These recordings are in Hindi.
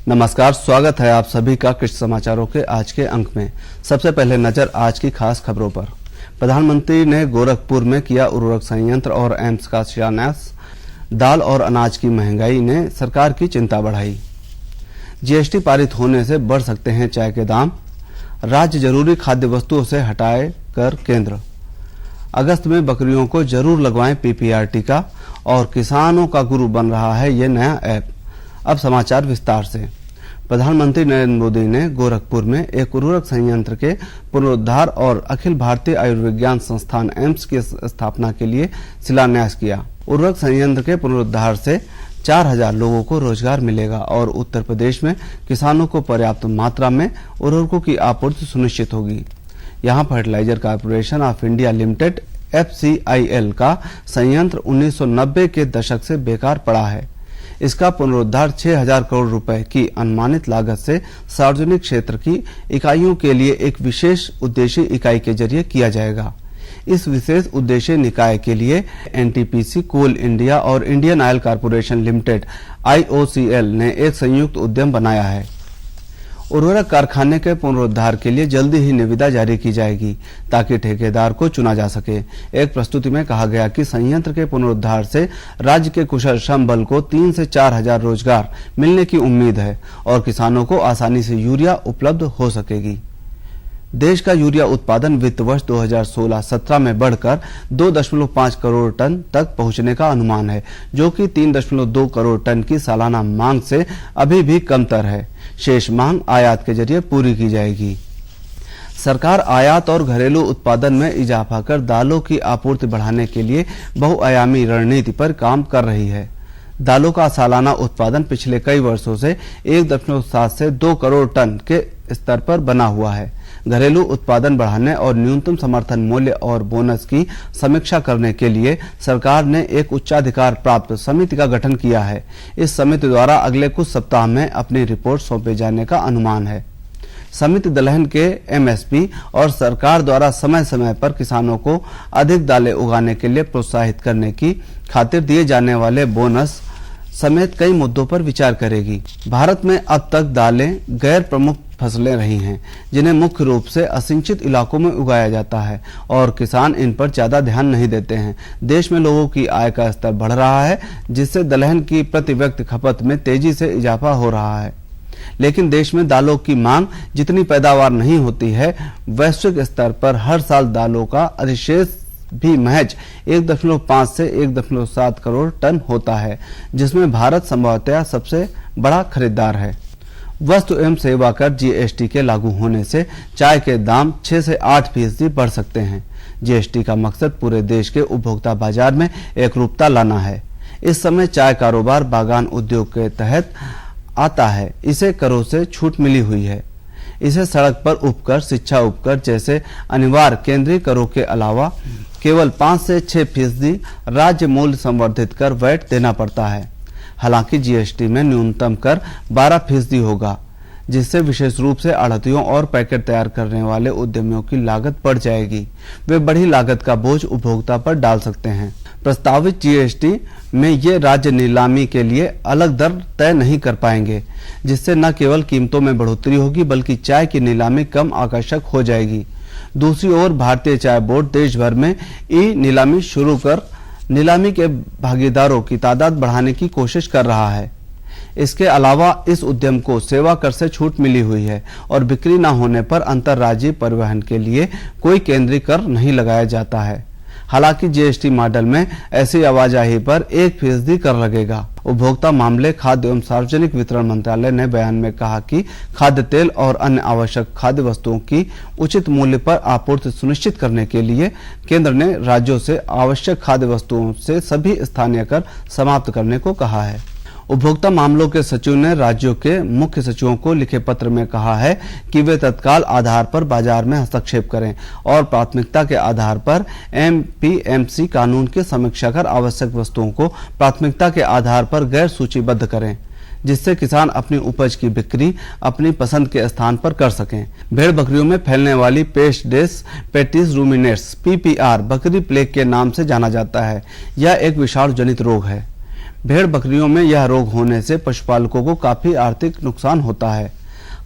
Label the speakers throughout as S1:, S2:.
S1: नमस्कार, स्वागत है आप सभी का कृषि समाचारों के आज के अंक में। सबसे पहले नजर आज की खास खबरों पर। प्रधानमंत्री ने गोरखपुर में किया उर्वरक संयंत्र और एम्स का शिलान्यास। दाल और अनाज की महंगाई ने सरकार की चिंता बढ़ाई। जीएसटी पारित होने से बढ़ सकते हैं चाय के दाम। राज्य जरूरी खाद्य वस्तुओं से हटाए कर केंद्र। अगस्त में बकरियों को जरूर लगवाएं पीपीआर टीका। और किसानों का गुरु बन रहा है ये नया ऐप। अब समाचार विस्तार से। प्रधानमंत्री नरेंद्र मोदी ने गोरखपुर में एक उर्वरक संयंत्र के पुनरुद्धार और अखिल भारतीय आयुर्विज्ञान संस्थान एम्स की स्थापना के लिए शिलान्यास किया। उर्वरक संयंत्र के पुनरुद्धार से 4000 लोगों को रोजगार मिलेगा और उत्तर प्रदेश में किसानों को पर्याप्त मात्रा में उर्वरकों की आपूर्ति सुनिश्चित होगी। यहाँ fertilizer corporation of India limited FCIL का संयंत्र 1990 के दशक से बेकार पड़ा है। इसका पुनरुद्धार 6000 करोड़ रुपए की अनुमानित लागत से सार्वजनिक क्षेत्र की इकाइयों के लिए एक विशेष उद्देश्य इकाई के जरिए किया जाएगा। इस विशेष उद्देश्य निकाय के लिए NTPC कोल इंडिया और Indian oil corporation limited IOCL ने एक संयुक्त उद्यम बनाया है। उर्वरक कारखाने के पुनरुद्धार के लिए जल्दी ही निविदा जारी की जाएगी ताकि ठेकेदार को चुना जा सके। एक प्रस्तुति में कहा गया कि संयंत्र के पुनरुद्धार से राज्य के कुशल श्रम बल को 3 से 4000 रोजगार मिलने की उम्मीद है और किसानों को आसानी से यूरिया उपलब्ध हो सकेगी। देश का यूरिया उत्पादन वित्त वर्ष 2016-17 में बढ़कर 2.5 करोड़ टन तक पहुंचने का अनुमान है, जो कि 3.2 करोड़ टन की सालाना मांग से अभी भी कमतर है। शेष मांग आयात के जरिए पूरी की जाएगी। सरकार आयात और घरेलू उत्पादन में इजाफा कर दालों की आपूर्ति बढ़ाने के लिए बहुआयामी रणनीति पर काम कर रही है। दालों का सालाना उत्पादन पिछले कई वर्षों से 1.7 से 2 करोड़ टन के स्तर पर बना हुआ है। घरेलू उत्पादन बढ़ाने और न्यूनतम समर्थन मूल्य और बोनस की समीक्षा करने के लिए सरकार ने एक उच्चाधिकार प्राप्त समिति का गठन किया है। इस समिति द्वारा अगले कुछ सप्ताह में अपनी रिपोर्ट सौंपे जाने का अनुमान है। समिति दलहन के MSP और सरकार द्वारा समय समय पर किसानों को अधिक दालें उगाने के लिए प्रोत्साहित करने की खातिर दिए जाने वाले बोनस समेत कई मुद्दों पर विचार करेगी। भारत में अब तक दालें गैर प्रमुख फसलें रही हैं, जिन्हें मुख्य रूप से असिंचित इलाकों में उगाया जाता है और किसान इन पर ज्यादा ध्यान नहीं देते हैं। देश में लोगों की आय का स्तर बढ़ रहा है, जिससे दलहन की प्रति व्यक्ति खपत में तेजी से इजाफा हो रहा है। लेकिन देश में दालों की मांग जितनी पैदावार नहीं होती है, वैश्विक स्तर पर हर साल दालों का अधिशेष भी महज 1.5 से 1.7 करोड़ टन होता है, जिसमें भारत संभवतः सबसे बड़ा खरीदार है। वस्तु एवं सेवा कर GST के लागू होने से चाय के दाम 6 से 8% बढ़ सकते हैं। GST का मकसद पूरे देश के उपभोक्ता बाजार में एकरूपता लाना है। इस समय चाय कारोबार बागान उद्योग के तहत आता है। इसे करों से छूट मिली हुई है। इसे सड़क पर उपकर, शिक्षा उपकर जैसे अनिवार्य केंद्रीय करों के अलावा केवल 5 से 6% राज्य मूल्य संवर्धित कर वैट देना पड़ता है। हालांकि GST में न्यूनतम कर 12% होगा, जिससे विशेष रूप से आढ़तियों और पैकेट तैयार करने वाले उद्यमियों की लागत बढ़ जाएगी। वे बढ़ी लागत का बोझ उपभोक्ता पर डाल सकते हैं। प्रस्तावित GST में ये राज्य नीलामी के लिए अलग दर तय नहीं कर पाएंगे, जिससे न केवल कीमतों में बढ़ोतरी होगी बल्कि चाय की नीलामी कम आकर्षक हो जाएगी। दूसरी ओर भारतीय चाय बोर्ड देश भर में नीलामी शुरू कर नीलामी के भागीदारों की तादाद बढ़ाने की कोशिश कर रहा है। इसके अलावा इस उद्यम को सेवा कर से छूट मिली हुई है और बिक्री न होने पर अंतर्राज्यीय परिवहन के लिए कोई केंद्रीय कर नहीं लगाया जाता है। हालांकि GST मॉडल में ऐसी आवाजाही पर 1% कर लगेगा। उपभोक्ता मामले, खाद्य एवं सार्वजनिक वितरण मंत्रालय ने बयान में कहा कि खाद्य तेल और अन्य आवश्यक खाद्य वस्तुओं की उचित मूल्य पर आपूर्ति सुनिश्चित करने के लिए केंद्र ने राज्यों से आवश्यक खाद्य वस्तुओं से सभी स्थानीय कर समाप्त करने को कहा है। उपभोक्ता मामलों के सचिव ने राज्यों के मुख्य सचिवों को लिखे पत्र में कहा है कि वे तत्काल आधार पर बाजार में हस्तक्षेप करें और प्राथमिकता के आधार पर MPMC कानून की समीक्षा कर आवश्यक वस्तुओं को प्राथमिकता के आधार पर गैर सूचीबद्ध करें, जिससे किसान अपनी उपज की बिक्री अपनी पसंद के स्थान पर कर सकें। भेड़ बकरियों में फैलने वाली पेस्ट डेस पेटिस रूमिनेट्स PPR बकरी प्लेग के नाम से जाना जाता है। यह एक विषाणु जनित रोग है। भेड़ बकरियों में यह रोग होने से पशुपालकों को काफी आर्थिक नुकसान होता है।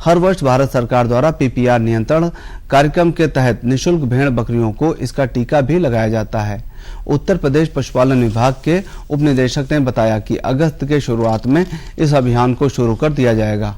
S1: हर वर्ष भारत सरकार द्वारा पीपीआर नियंत्रण कार्यक्रम के तहत निःशुल्क भेड़ बकरियों को इसका टीका भी लगाया जाता है। उत्तर प्रदेश पशुपालन विभाग के उप निदेशक ने बताया कि अगस्त के शुरुआत में इस अभियान को शुरू कर दिया जाएगा।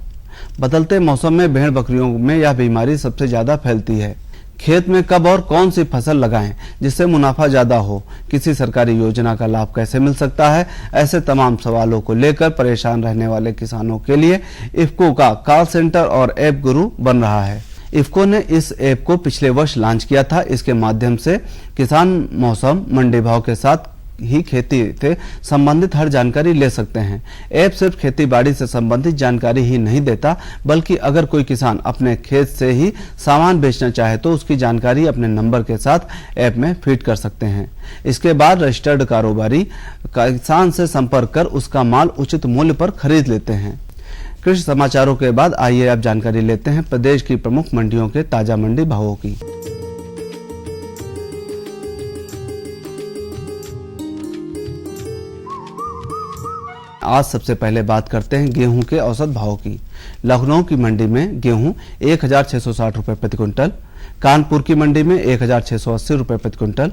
S1: बदलते मौसम में भेड़ बकरियों में यह बीमारी सबसे ज्यादा फैलती है। खेत में कब और कौन सी फसल लगाएं जिससे मुनाफा ज्यादा हो, किसी सरकारी योजना का लाभ कैसे मिल सकता है, ऐसे तमाम सवालों को लेकर परेशान रहने वाले किसानों के लिए इफ्को का कॉल सेंटर और ऐप गुरु बन रहा है। इफ्को ने इस ऐप को पिछले वर्ष लॉन्च किया था। इसके माध्यम से किसान मौसम, मंडी भाव के साथ ही खेती से संबंधित हर जानकारी ले सकते हैं। ऐप सिर्फ खेती बाड़ी से संबंधित जानकारी ही नहीं देता, बल्कि अगर कोई किसान अपने खेत से ही सामान बेचना चाहे तो उसकी जानकारी अपने नंबर के साथ ऐप में फीड कर सकते हैं। इसके बाद रजिस्टर्ड कारोबारी किसान से संपर्क कर उसका माल उचित मूल्य पर खरीद लेते हैं। कृषि समाचारों के बाद आइए अब जानकारी लेते हैं प्रदेश की प्रमुख मंडियों के ताजा मंडी भावों की। आज सबसे पहले बात करते हैं गेहूं के औसत भाव की। लखनऊ की मंडी में गेहूं 1660 रुपए प्रति क्विंटल, कानपुर की मंडी में 1680 रुपए प्रति क्विंटल,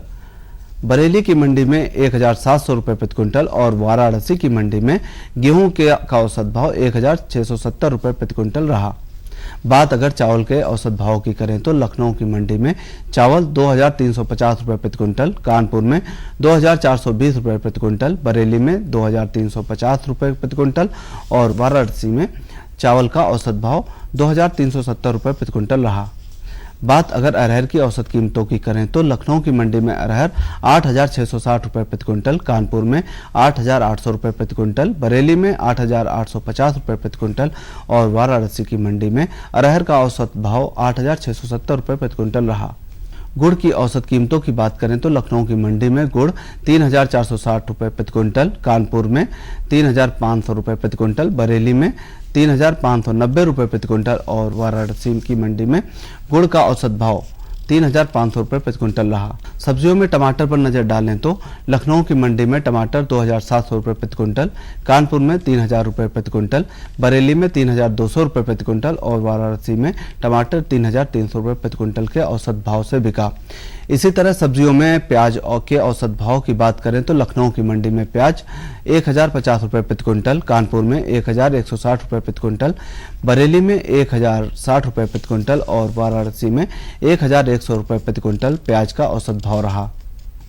S1: बरेली की मंडी में 1700 रुपए प्रति क्विंटल और वाराणसी की मंडी में गेहूं का औसत भाव 1670 रुपए प्रति क्विंटल रहा। बात अगर चावल के औसत भाव की करें तो लखनऊ की मंडी में चावल 2350 रुपए प्रति क्विंटल, कानपुर में 2420 रुपए प्रति क्विंटल, बरेली में 2350 रुपए प्रति क्विंटल और वाराणसी में चावल का औसत भाव 2370 रुपए प्रति क्विंटल रहा। बात अगर अरहर की औसत कीमतों की करें तो लखनऊ की मंडी में अरहर 8660 रुपए प्रति क्विंटल, कानपुर में 8800 रुपए प्रति क्विंटल, बरेली में 8850 रुपए प्रति क्विंटल और वाराणसी की मंडी में अरहर का औसत भाव 8670 रुपए प्रति क्विंटल रहा। गुड़ की औसत कीमतों की बात करें तो लखनऊ की मंडी में गुड़ 3460 रुपए प्रति क्विंटल, कानपुर में 3500 रुपए प्रति क्विंटल, बरेली में 3590 रुपए प्रति क्विंटल और वाराणसी की मंडी में गुड़ का औसत भाव 3500 रुपए प्रति क्विंटल रहा। सब्जियों में टमाटर पर नजर डालें तो लखनऊ की मंडी में टमाटर 2700 रुपए प्रति क्विंटल, कानपुर में 3000 रुपए प्रति क्विंटल, बरेली में 3200 रुपए प्रति क्विंटल और वाराणसी में टमाटर 3300 रुपए प्रति क्विंटल के औसत भाव से बिका। इसी तरह सब्जियों में प्याज के औसत भाव की बात करें तो लखनऊ की मंडी में प्याज 1050 रुपए प्रति क्विंटल, कानपुर में 1160 रुपए प्रति क्विंटल, बरेली में 1060 रुपए प्रति क्विंटल और वाराणसी में 1100 रुपए प्रति क्विंटल प्याज का औसत भाव रहा।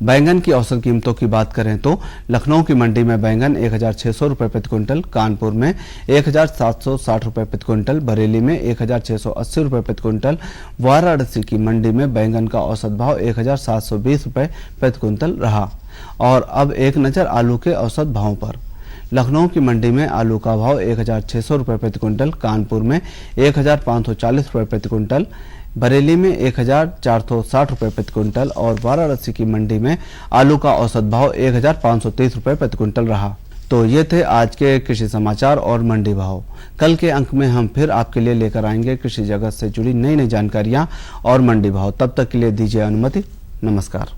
S1: बैंगन की औसत कीमतों की बात करें तो लखनऊ की मंडी में बैंगन 1600 रुपए प्रति क्विंटल, कानपुर में 1760 रुपए प्रति क्विंटल, बरेली में 1680 रुपए प्रति क्विंटल, वाराणसी की मंडी में बैंगन का औसत भाव 1720 रुपए प्रति क्विंटल रहा। और अब एक नजर आलू के औसत भावों पर। लखनऊ की मंडी में आलू का भाव 1600 रुपए प्रति क्विंटल, कानपुर में 1540 रुपए प्रति क्विंटल, बरेली में 1460 रुपए प्रति क्विंटल और वाराणसी की मंडी में आलू का औसत भाव 1530 रुपए प्रति क्विंटल रहा। तो ये थे आज के कृषि समाचार और मंडी भाव। कल के अंक में हम फिर आपके लिए लेकर आएंगे कृषि जगत से जुड़ी नई नई जानकारियां और मंडी भाव। तब तक के लिए दीजिए अनुमति। नमस्कार।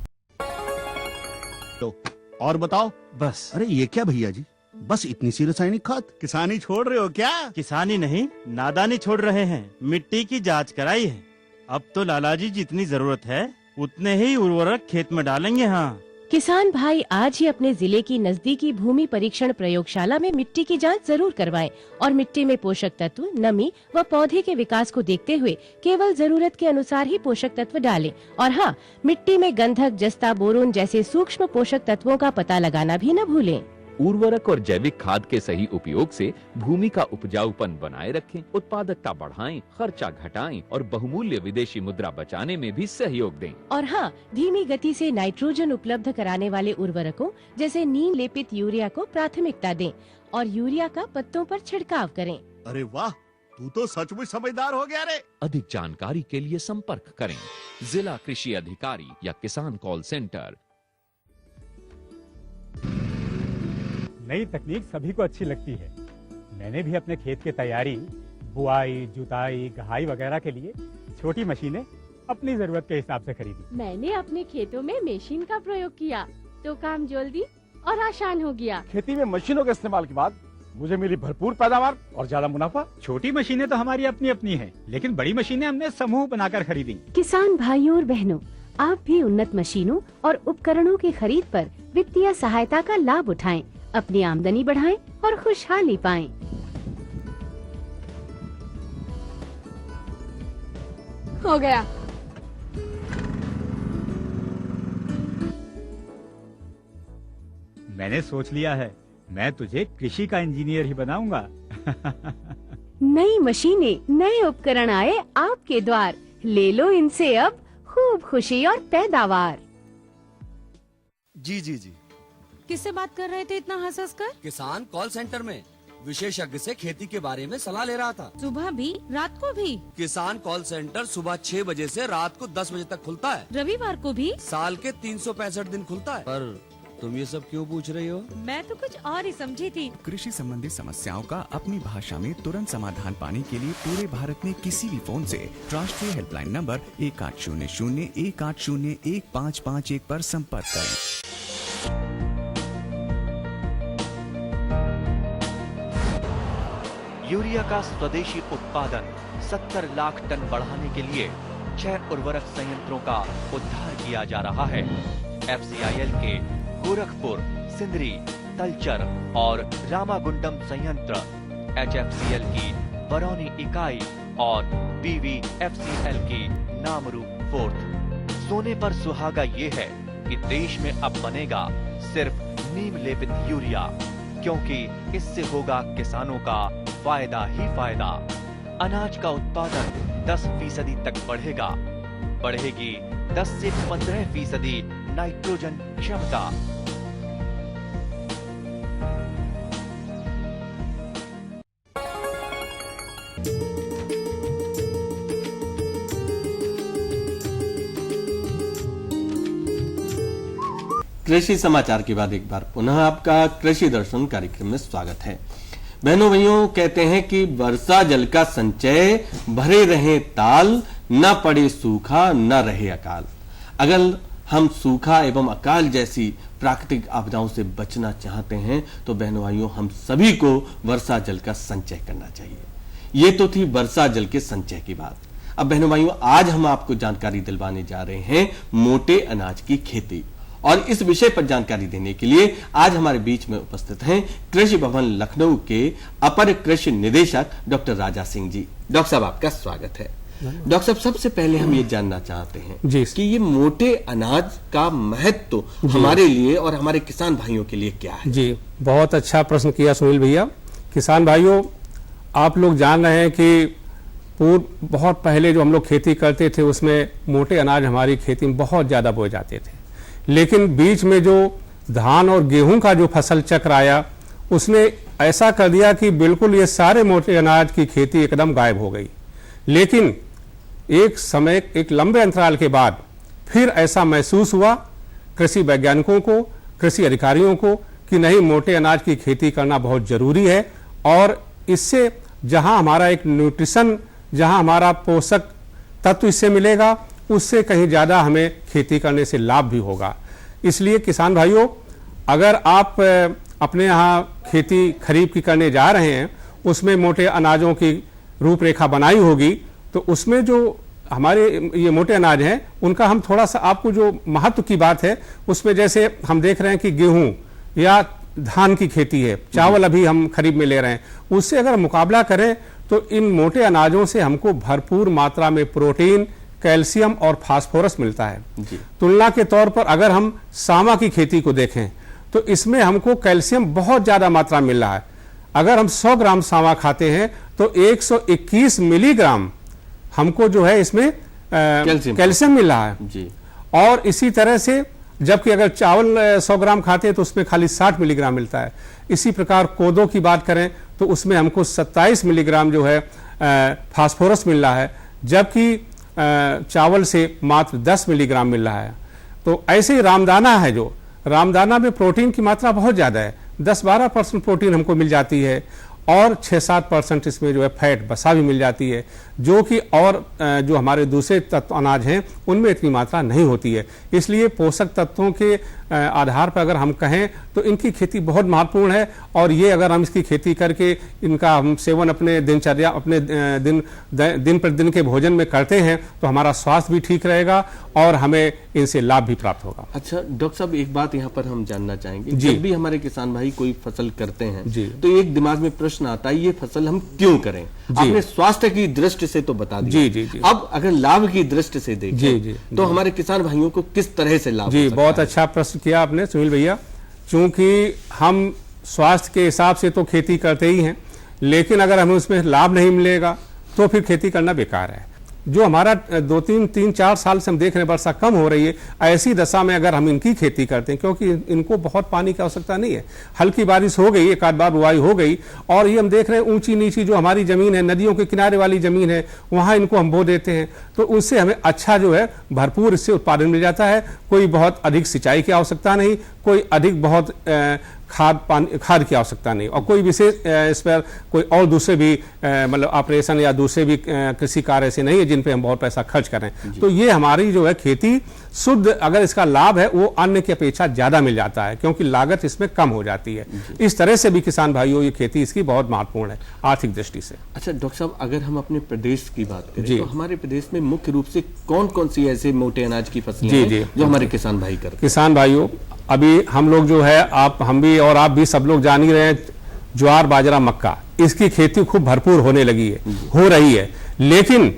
S2: और बताओ।
S3: बस।
S2: अरे ये क्या भैया जी, बस इतनी सी रासायनिक खाद? किसानी छोड़ रहे हो क्या?
S3: किसानी नहीं, नादानी छोड़ रहे हैं। मिट्टी की जांच कराई है। अब तो लालाजी जितनी जरूरत है उतने ही उर्वरक खेत में डालेंगे। हाँ,
S4: किसान भाई आज ही अपने जिले की नजदीकी भूमि परीक्षण प्रयोगशाला में मिट्टी की जांच जरूर करवाएं और मिट्टी में पोषक तत्व, नमी व पौधे के विकास को देखते हुए केवल जरूरत के अनुसार ही पोषक तत्व डालें। और हाँ, मिट्टी में गंधक, जस्ता, बोरोन जैसे सूक्ष्म पोषक तत्वों का पता लगाना भी न भूलें।
S5: उर्वरक और जैविक खाद के सही उपयोग से भूमि का उपजाऊपन बनाए रखें, उत्पादकता बढ़ाएं, खर्चा घटाएं और बहुमूल्य विदेशी मुद्रा बचाने में भी सहयोग दें।
S4: और हाँ, धीमी गति से नाइट्रोजन उपलब्ध कराने वाले उर्वरकों जैसे नीम लेपित यूरिया को प्राथमिकता दें और यूरिया का पत्तों पर छिड़काव करें।
S2: अरे वाह, तू तो सचमुच समझदार हो गया रे।
S5: अधिक जानकारी के लिए संपर्क करें जिला कृषि अधिकारी या किसान कॉल सेंटर।
S6: नई तकनीक सभी को अच्छी लगती है। मैंने भी अपने खेत की तैयारी, बुआई, जुताई, गहाई वगैरह के लिए छोटी मशीनें अपनी जरूरत के हिसाब से खरीदी।
S7: मैंने अपने खेतों में मशीन का प्रयोग किया तो काम जल्दी और आसान हो गया।
S8: खेती में मशीनों के इस्तेमाल के बाद मुझे मिली भरपूर पैदावार और ज्यादा मुनाफा।
S6: छोटी मशीनें तो हमारी अपनी अपनी हैं, लेकिन बड़ी मशीनें हमने समूह बनाकर खरीदी।
S4: किसान भाइयों और बहनों, आप भी उन्नत मशीनों और उपकरणों की खरीद पर वित्तीय सहायता का लाभ उठाएं, अपनी आमदनी बढ़ाएं और खुशहाली पाएं।
S7: हो गया।
S6: मैंने सोच लिया है, मैं तुझे कृषि का इंजीनियर ही बनाऊंगा।
S4: नई मशीनें, नए उपकरण आए आपके द्वार, ले लो इनसे अब खूब खुशी और पैदावार।
S9: जी जी जी।
S7: किससे बात कर रहे थे इतना हंस हंस कर?
S9: किसान कॉल सेंटर में विशेषज्ञ से खेती के बारे में सलाह ले रहा था।
S7: सुबह भी रात को भी?
S9: किसान कॉल सेंटर सुबह 6 बजे से रात को 10 बजे तक खुलता है।
S7: रविवार को भी?
S9: साल के 365 दिन खुलता है। पर तुम ये सब क्यों पूछ रही हो?
S7: मैं तो कुछ और ही समझी थी।
S10: कृषि संबंधी समस्याओं का अपनी भाषा में तुरंत समाधान पाने के लिए पूरे भारत में किसी भी फोन से राष्ट्रीय हेल्पलाइन नंबर 1800-180-1551 पर संपर्क करें।
S11: यूरिया का स्वदेशी उत्पादन 70 लाख टन बढ़ाने के लिए 6 उर्वरक संयंत्रों का उद्धार किया जा रहा है। FCIL के गोरखपुर, सिंदरी, तलचर और रामागुंडम संयंत्र, HFCL की बरौनी इकाई और BVFCL की नामरू फोर्थ। सोने पर सुहागा ये है कि देश में अब बनेगा सिर्फ नीम लेपित यूरिया, क्योंकि इससे होगा किसानों का फायदा ही फायदा। अनाज का उत्पादन 10% तक बढ़ेगा। बढ़ेगी 10 से 15% नाइट्रोजन क्षमता।
S12: कृषि समाचार के बाद एक बार पुनः आपका कृषि दर्शन कार्यक्रम में स्वागत है। बहनों भैयों, कहते हैं कि वर्षा जल का संचय, भरे रहे ताल, न पड़े सूखा न रहे अकाल। अगर हम सूखा एवं अकाल जैसी प्राकृतिक आपदाओं से बचना चाहते हैं तो बहनों भाइयों, हम सभी को वर्षा जल का संचय करना चाहिए। ये तो थी वर्षा जल के संचय की बात। अब बहनों भाइयों, आज हम आपको जानकारी दिलवाने जा रहे हैं मोटे अनाज की खेती, और इस विषय पर जानकारी देने के लिए आज हमारे बीच में उपस्थित हैं कृषि भवन लखनऊ के अपर कृषि निदेशक डॉक्टर राजा सिंह जी। डॉक्टर साहब, आपका स्वागत है। डॉक्टर साहब, सबसे पहले हम ये जानना चाहते हैं कि ये मोटे अनाज का महत्व हमारे लिए और हमारे किसान भाइयों के लिए क्या है?
S13: जी, बहुत अच्छा प्रश्न किया सुनील भैया। किसान भाइयों, आप लोग जान रहे हैं कि बहुत पहले जो हम लोग खेती करते थे उसमें मोटे अनाज हमारी खेती में बहुत ज्यादा बोए जाते थे, लेकिन बीच में जो धान और गेहूं का जो फसल चक्र आया उसने ऐसा कर दिया कि बिल्कुल ये सारे मोटे अनाज की खेती एकदम गायब हो गई। लेकिन एक समय, एक लंबे अंतराल के बाद फिर ऐसा महसूस हुआ कृषि वैज्ञानिकों को, कृषि अधिकारियों को कि नहीं, मोटे अनाज की खेती करना बहुत जरूरी है, और इससे जहां हमारा एक न्यूट्रिशन, जहां हमारा पोषक तत्व इससे मिलेगा, उससे कहीं ज्यादा हमें खेती करने से लाभ भी होगा। इसलिए किसान भाइयों, अगर आप अपने यहाँ खेती खरीफ की करने जा रहे हैं, उसमें मोटे अनाजों की रूपरेखा बनाई होगी, तो उसमें जो हमारे ये मोटे अनाज हैं उनका हम थोड़ा सा आपको जो महत्व की बात है उसमें, जैसे हम देख रहे हैं कि गेहूं या धान की खेती है, चावल अभी हम खरीफ में ले रहे हैं, उससे अगर मुकाबला करें तो इन मोटे अनाजों से हमको भरपूर मात्रा में प्रोटीन, कैल्शियम और फास्फोरस मिलता है। तुलना के तौर पर अगर हम सामा की खेती को देखें तो इसमें हमको कैल्शियम बहुत ज्यादा मात्रा मिल रहा है। अगर हम 100 ग्राम सामा खाते हैं तो 121 मिलीग्राम हमको जो है इसमें कैल्शियम मिल रहा है जी। और इसी तरह से जबकि अगर चावल 100 ग्राम खाते हैं तो उसमें खाली 60 मिलीग्राम मिलता है। इसी प्रकार कोदो की बात करें तो उसमें हमको 27 मिलीग्राम जो है फास्फोरस मिल रहा है, जबकि चावल से मात्र 10 मिलीग्राम मिल रहा है। तो ऐसे ही रामदाना है, जो रामदाना में प्रोटीन की मात्रा बहुत ज्यादा है, 10-12% प्रोटीन हमको मिल जाती है, और 6-7% इसमें जो है फैट, बसा भी मिल जाती है, जो कि और जो हमारे दूसरे तत्व अनाज हैं उनमें इतनी मात्रा नहीं होती है। इसलिए पोषक तत्वों के आधार पर अगर हम कहें तो इनकी खेती बहुत महत्वपूर्ण है, और ये अगर हम इसकी खेती करके इनका हम सेवन अपने दिनचर्या अपने दिन प्रतिदिन के भोजन में करते हैं तो हमारा स्वास्थ्य भी ठीक रहेगा और हमें इनसे लाभ भी प्राप्त होगा।
S12: अच्छा डॉक्टर साहब, एक बात यहाँ पर हम जानना चाहेंगे,
S13: जी।
S12: जब भी हमारे किसान भाई कोई फसल करते हैं
S13: जी।
S12: तो एक दिमाग में प्रश्न आता है, ये फसल हम क्यों करें? आपने स्वास्थ्य की दृष्टि से तो बता दिया,
S13: जी।
S12: अब अगर लाभ की दृष्टि से देखें तो हमारे किसान भाइयों को किस तरह से लाभ
S13: जी,
S12: हो सकता
S13: बहुत
S12: है?
S13: अच्छा प्रश्न किया आपने सुनील भैया। क्योंकि हम स्वास्थ्य के हिसाब से तो खेती करते ही हैं, लेकिन अगर हमें उसमें लाभ नहीं मिलेगा तो फिर खेती करना बेकार है। जो हमारा 2-3-4 साल से हम देख रहे हैं वर्षा कम हो रही है, ऐसी दशा में अगर हम इनकी खेती करते हैं, क्योंकि इनको बहुत पानी की आवश्यकता नहीं है, हल्की बारिश हो गई, एक आध बार बुआई हो गई, और ये हम देख रहे हैं ऊंची नीची जो हमारी जमीन है, नदियों के किनारे वाली जमीन है, वहां इनको हम बो देते हैं, तो उससे हमें अच्छा जो है भरपूर इससे उत्पादन मिल जाता है। कोई बहुत अधिक सिंचाई की आवश्यकता नहीं, कोई अधिक बहुत खाद की आवश्यकता नहीं, और कोई विशेष इस पर कोई और दूसरे भी मतलब ऑपरेशन या दूसरे भी कृषि कार्य ऐसे नहीं है जिन पे हम बहुत पैसा खर्च करें। तो ये हमारी जो है खेती शुद्ध, अगर इसका लाभ है वो अन्य की अपेक्षा ज्यादा मिल जाता है, क्योंकि लागत इसमें कम हो जाती है। इस तरह से भी किसान भाइयों ये खेती इसकी बहुत महत्वपूर्ण है आर्थिक दृष्टि से।
S12: अच्छा डॉक्टर साहब, अगर हम अपने प्रदेश की बात करें तो हमारे प्रदेश में मुख्य रूप से कौन कौन सी ऐसे मोटे अनाज की फसलें हैं जो हमारे किसान भाई करते हैं?
S13: किसान भाइयों, अभी हम लोग जो है हम भी और आप भी सब लोग जान ही रहे हैं, ज्वार बाजरा मक्का इसकी खेती खूब भरपूर होने लगी है, हो रही है। लेकिन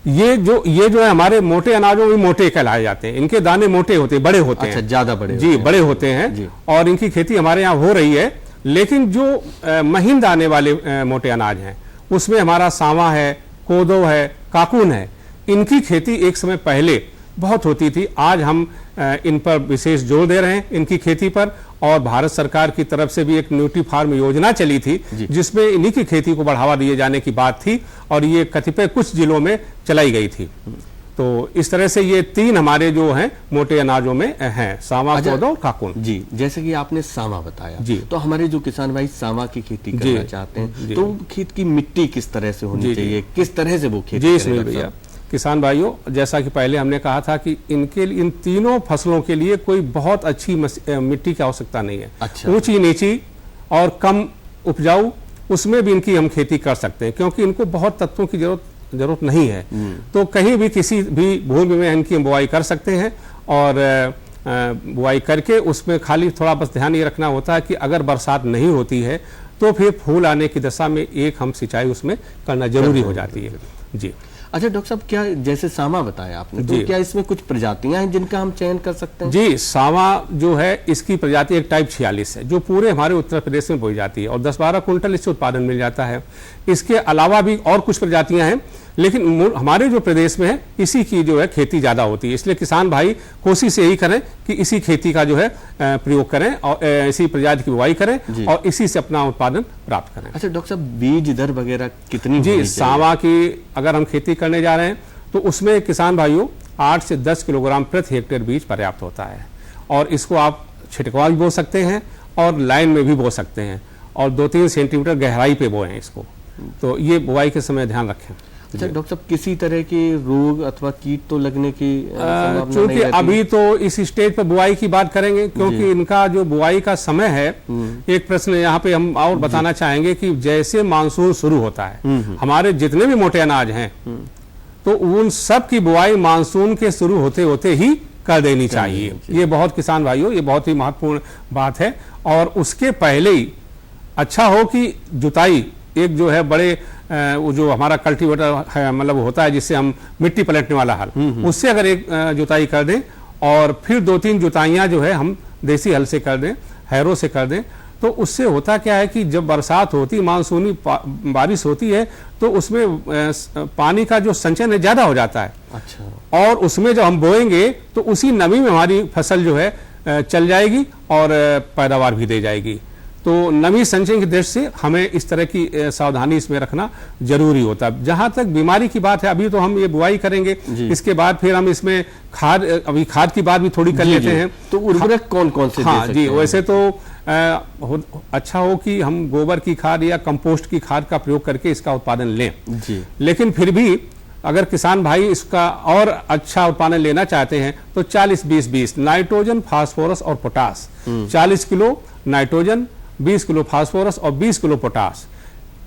S13: ये जो है हमारे मोटे अनाजों में मोटे कहलाए जाते हैं, इनके दाने मोटे होते हैं, बड़े होते हैं,
S12: ज्यादा बड़े
S13: जी बड़े होते हैं, और इनकी खेती हमारे यहाँ हो रही है। लेकिन जो महीन दाने वाले मोटे अनाज हैं उसमें हमारा सांवा है, कोदो है, काकून है, इनकी खेती एक समय पहले बहुत होती थी। आज हम इन पर विशेष जोर दे रहे हैं इनकी खेती पर, और भारत सरकार की तरफ से भी एक न्यूट्री फार्म योजना चली थी जिसमें इन्हीं की खेती को बढ़ावा दिए जाने की बात थी, और ये कतिपय कुछ जिलों में चलाई गई थी। तो इस तरह से ये 3 हमारे जो हैं मोटे अनाजों में हैं, सांवा, कोदो और काकून।
S12: जी, जैसे कि आपने सांवा बताया, जी, तो हमारे जो किसान भाई सांवा की खेती करना चाहते हैं तो खेत की मिट्टी किस तरह से होनी चाहिए, किस तरह से वो खेती करें?
S13: किसान भाइयों, जैसा कि पहले हमने कहा था कि इन तीनों फसलों के लिए कोई बहुत अच्छी मिट्टी की आवश्यकता नहीं है। अच्छा। ऊंची नीची और कम उपजाऊ, उसमें भी इनकी हम खेती कर सकते हैं, क्योंकि इनको बहुत तत्वों की जरूरत नहीं है। तो कहीं भी किसी भी भूमि में इनकी बुआई कर सकते हैं, और बुआई करके उसमें खाली थोड़ा बस ध्यान ये रखना होता है कि अगर बरसात नहीं होती है तो फिर फूल आने की दशा में एक हम सिंचाई उसमें करना जरूरी हो जाती है। जी।
S12: अच्छा डॉक्टर साहब, क्या जैसे सांवा बताया आपने, तो क्या इसमें कुछ प्रजातियां हैं जिनका हम चयन कर सकते हैं?
S13: जी, सांवा जो है इसकी प्रजाति एक टाइप 46 है जो पूरे हमारे उत्तर प्रदेश में बोई जाती है, और 10-12 कुंटल इससे उत्पादन मिल जाता है। इसके अलावा भी और कुछ प्रजातियां हैं, लेकिन हमारे जो प्रदेश में है इसी की जो है खेती ज्यादा होती है। इसलिए किसान भाई कोशिश यही करें कि इसी खेती का जो है प्रयोग करें और इसी प्रजाति की बुआई करें और इसी से अपना उत्पादन प्राप्त करें।
S12: अच्छा डॉक्टर साहब, बीज दर वगैरह कितनी?
S13: जी, सांवा की अगर हम खेती करने जा रहे हैं तो उसमें किसान भाइयों 8 से 10 किलोग्राम प्रति हेक्टेयर बीज पर्याप्त होता है, और इसको आप छिटकवा भी बो सकते हैं और लाइन में भी बो सकते हैं, और 2-3 सेंटीमीटर गहराई पे बोएं इसको। तो ये बुआई के समय ध्यान रखें।
S12: अच्छा डॉक्टर साहब, किसी तरह के रोग अथवा कीट तो लगने की संभावना
S13: क्योंकि अभी तो इस स्टेज पर बुआई की बात करेंगे, क्योंकि इनका जो बुआई का समय है, एक प्रश्न यहाँ पे हम और बताना चाहेंगे कि जैसे मानसून शुरू होता है, हमारे जितने भी मोटे अनाज हैं तो उन सब की बुआई मानसून के शुरू होते होते ही कर देनी चाहिए। ये बहुत किसान भाइयों, ये बहुत ही महत्वपूर्ण बात है। और उसके पहले ही अच्छा हो कि जुताई, एक जो है बड़े वो जो हमारा कल्टीवेटर है, मतलब होता है जिससे हम मिट्टी पलटने वाला हल, उससे अगर एक जुताई कर दें और फिर 2-3 जुताइयां जो है हम देसी हल से कर दें, हैरो से कर दें, तो उससे होता क्या है कि जब बरसात होती, मानसूनी बारिश होती है, तो उसमें पानी का जो संचयन है ज्यादा हो जाता है। अच्छा। और उसमें जब हम बोएंगे तो उसी नमी में हमारी फसल जो है चल जाएगी और पैदावार भी दे जाएगी। तो नमी संचयन की दृष्टि से हमें इस तरह की सावधानी इसमें रखना जरूरी होता है। जहां तक बीमारी की बात है, अभी तो हम ये बुआई करेंगे, इसके बाद फिर हम इसमें खाद, अभी खाद की बात भी थोड़ी कर लेते हैं।
S12: तो उर्वरक कौन कौन से
S13: हाँ जी, वैसे तो अच्छा हो कि हम गोबर की खाद या कंपोस्ट की खाद का प्रयोग करके इसका उत्पादन लें
S12: जी।
S13: लेकिन फिर भी अगर किसान भाई इसका और अच्छा उत्पादन लेना चाहते हैं तो 40-20-20 नाइट्रोजन, फास्फोरस और potash, 40 kilo nitrogen, 20 kilo phosphorus और 20 किलो पोटास,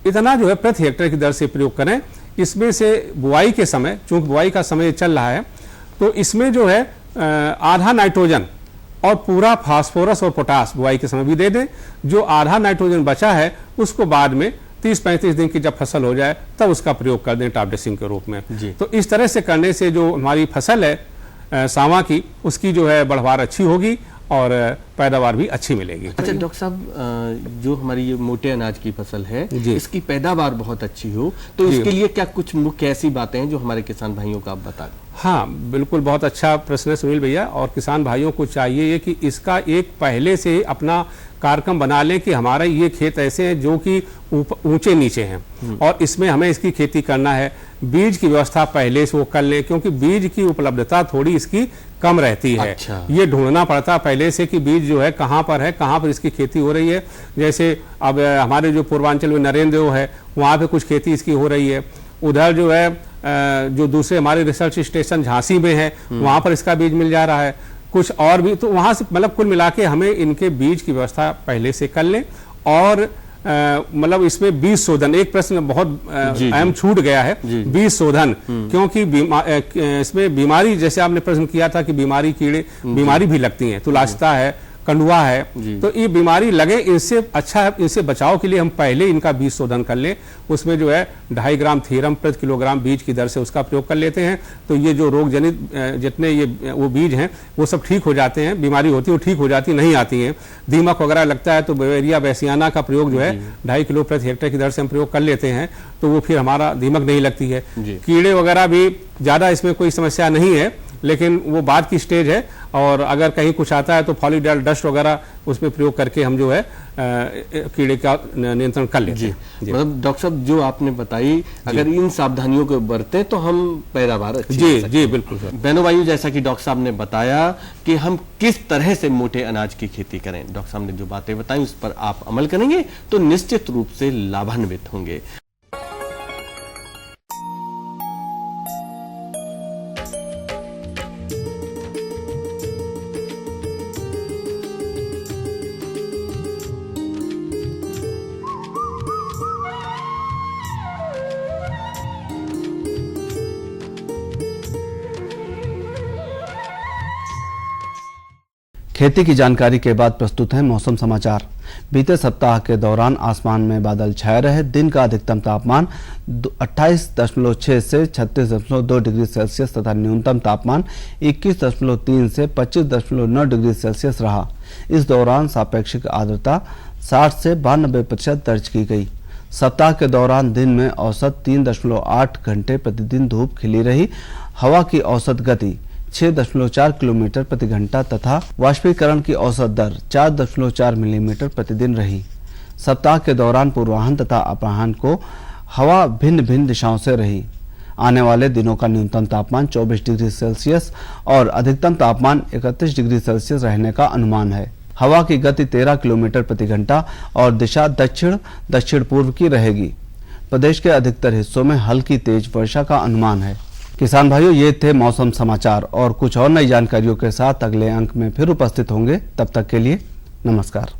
S13: इतना जो है प्रति हेक्टेयर की दर से प्रयोग करें। इसमें से बुआई के समय, चूंकि बुआई का समय चल रहा है, तो इसमें जो है आधा नाइट्रोजन और पूरा फास्फोरस और पोटास बुआई के समय भी दे दें। जो आधा नाइट्रोजन बचा है उसको बाद में 30-35 दिन की जब फसल हो जाए तब उसका प्रयोग कर दें टॉप ड्रेसिंग के रूप में। तो इस तरह से करने से जो हमारी फसल है सावा की, उसकी जो है बढ़वार अच्छी होगी और पैदावार भी अच्छी मिलेगी।
S12: अच्छा डॉक्टर साहब, जो हमारी ये मोटे अनाज की फसल है, इसकी पैदावार बहुत अच्छी हो तो इसके लिए क्या कुछ मुख्य ऐसी बातें हैं जो हमारे किसान भाइयों को आप बता दें?
S13: हाँ बिल्कुल, बहुत अच्छा प्रश्न है सुनील भैया। और किसान भाइयों को चाहिए कि इसका एक पहले से अपना कार्यक्रम बना लें कि हमारा ये खेत ऐसे हैं जो कि ऊंचे नीचे हैं और इसमें हमें इसकी खेती करना है। बीज की व्यवस्था पहले से वो कर लें, क्योंकि बीज की उपलब्धता थोड़ी इसकी कम रहती है। अच्छा। ये ढूंढना पड़ता पहले से कि बीज जो है, कहाँ पर इसकी खेती हो रही है। जैसे अब हमारे जो पूर्वांचल में नरेंद्र है, वहाँ पे कुछ खेती इसकी हो रही है। उधर जो है जो दूसरे हमारे रिसर्च स्टेशन झांसी में है, वहाँ पर इसका बीज मिल जा रहा है। कुछ और भी, तो वहाँ से मतलब कुल मिला के हमें इनके बीज की व्यवस्था पहले से कर लें। और मतलब इसमें बीज शोधन, एक प्रश्न बहुत अहम छूट गया है, बीज शोधन, क्योंकि इसमें बीमारी, जैसे आपने प्रश्न किया था कि बीमारी भी लगती है, तुलासिता है, कंडुआ है, तो ये बीमारी लगे, इनसे अच्छा है, इनसे बचाव के लिए हम पहले इनका बीज शोधन कर लें। उसमें जो है 2.5 ग्राम थीरम प्रति किलोग्राम बीज की दर से उसका प्रयोग कर लेते हैं। तो ये जो रोग जनित जितने ये वो बीज हैं वो सब ठीक हो जाते हैं। बीमारी होती है वो ठीक हो जाती, नहीं आती है। दीमक वगैरह लगता है तो बवेरिया बैसियाना का प्रयोग जो है 2.5 किलो प्रति हेक्टेयर की दर से हम प्रयोग कर लेते हैं, तो वो फिर हमारा दीमक नहीं लगती है। कीड़े वगैरह भी ज़्यादा इसमें कोई समस्या नहीं है, लेकिन वो बाद की स्टेज है। और अगर कहीं कुछ आता है तो फॉलीडाल डस्ट वगैरह उसमें प्रयोग करके हम जो है कीड़े का नियंत्रण कर लेते हैं।
S12: मतलब डॉक्टर साहब जो आपने बताई, अगर इन सावधानियों को बरतें तो हम पैदावार अच्छी कर सकते हैं।
S13: बिल्कुल सर।
S12: बहनों भाइयों, जैसा कि डॉक्टर साहब ने बताया कि हम किस तरह से मोटे अनाज की खेती करें, डॉक्टर साहब ने जो बातें बताई उस पर आप अमल करेंगे तो निश्चित रूप से लाभान्वित होंगे।
S1: खेती की जानकारी के बाद प्रस्तुत है मौसम समाचार। बीते सप्ताह के दौरान आसमान में बादल छाए रहे। दिन का अधिकतम तापमान 28.6 से 36.2 डिग्री सेल्सियस तथा न्यूनतम तापमान 21.3 से 25.9 डिग्री सेल्सियस रहा। इस दौरान सापेक्षिक आर्द्रता 60 से 92% दर्ज की गई। सप्ताह के दौरान दिन में औसत 3.8 घंटे प्रतिदिन धूप खिली रही। हवा की औसत गति 6.4 किलोमीटर प्रति घंटा तथा वाष्पीकरण की औसत दर 4.4 मिलीमीटर प्रतिदिन रही। सप्ताह के दौरान पूर्वाह्न तथा अपराह्न को हवा भिन्न भिन्न दिशाओं से रही। आने वाले दिनों का न्यूनतम तापमान 24 डिग्री सेल्सियस और अधिकतम तापमान 31 डिग्री सेल्सियस रहने का अनुमान है। हवा की गति 13 किलोमीटर प्रति घंटा और दिशा दक्षिण दक्षिण पूर्व की रहेगी। प्रदेश के अधिकतर हिस्सों में हल्की तेज वर्षा का अनुमान है। किसान भाइयों, ये थे मौसम समाचार और कुछ और नई जानकारियों के साथ अगले अंक में फिर उपस्थित होंगे। तब तक के लिए नमस्कार।